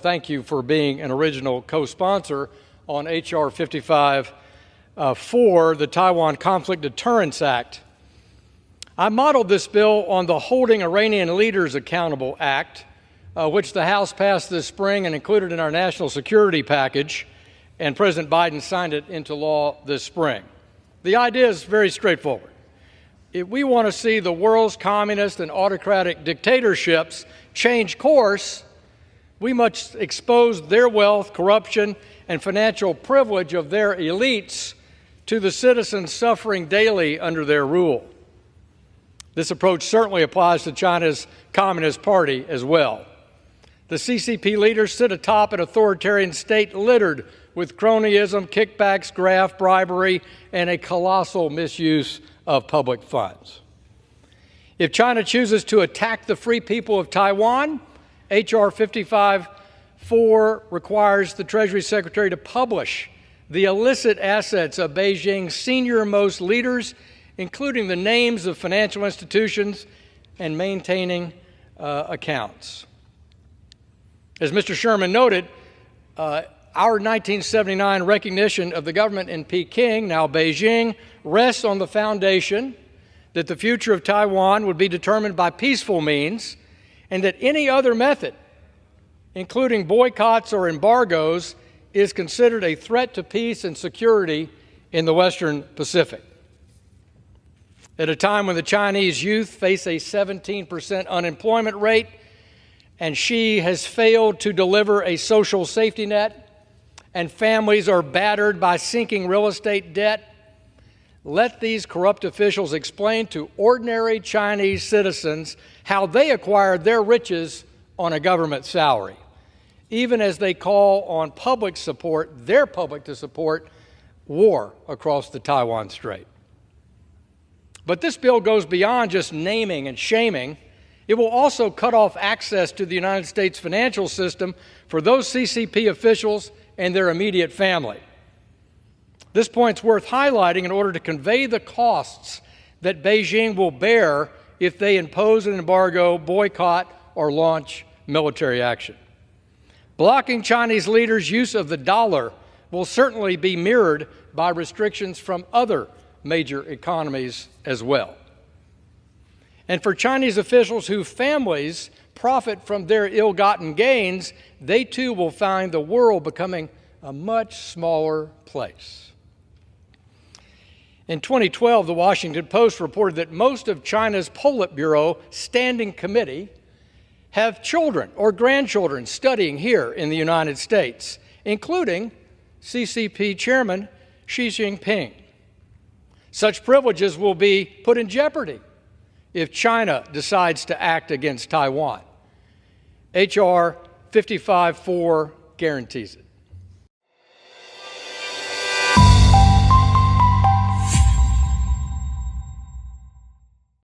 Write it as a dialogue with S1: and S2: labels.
S1: Thank you for being an original co-sponsor on H.R. 554, the Taiwan Conflict Deterrence Act. I modeled this bill on the Holding Iranian Leaders Accountable Act, which the House passed this spring and included in our national security package, and President Biden signed it into law this spring. The idea is very straightforward. If we want to see the world's communist and autocratic dictatorships change course, we must expose their wealth, corruption, and financial privilege of their elites to the citizens suffering daily under their rule. This approach certainly applies to China's Communist Party as well. The CCP leaders sit atop an authoritarian state littered with cronyism, kickbacks, graft, bribery, and a colossal misuse of public funds. If China chooses to attack the free people of Taiwan, H.R. 554 requires the Treasury Secretary to publish the illicit assets of Beijing's senior-most leaders, including the names of financial institutions and maintaining accounts. As Mr. Sherman noted, our 1979 recognition of the government in Peking, now Beijing, rests on the foundation that the future of Taiwan would be determined by peaceful means, and that any other method, including boycotts or embargoes, is considered a threat to peace and security in the Western Pacific. At a time when the Chinese youth face a 17% unemployment rate and Xi has failed to deliver a social safety net and families are battered by sinking real estate debt, let these corrupt officials explain to ordinary Chinese citizens how they acquired their riches on a government salary, even as they call on their public to support war across the Taiwan Strait. But this bill goes beyond just naming and shaming. It will also cut off access to the United States financial system for those CCP officials and their immediate family. This point's worth highlighting in order to convey the costs that Beijing will bear if they impose an embargo, boycott, or launch military action. Blocking Chinese leaders' use of the dollar will certainly be mirrored by restrictions from other major economies as well. And for Chinese officials whose families profit from their ill-gotten gains, they too will find the world becoming a much smaller place. In 2012, the Washington Post reported that most of China's Politburo Standing Committee have children or grandchildren studying here in the United States, including CCP Chairman Xi Jinping. Such privileges will be put in jeopardy if China decides to act against Taiwan. H.R. 554 guarantees it.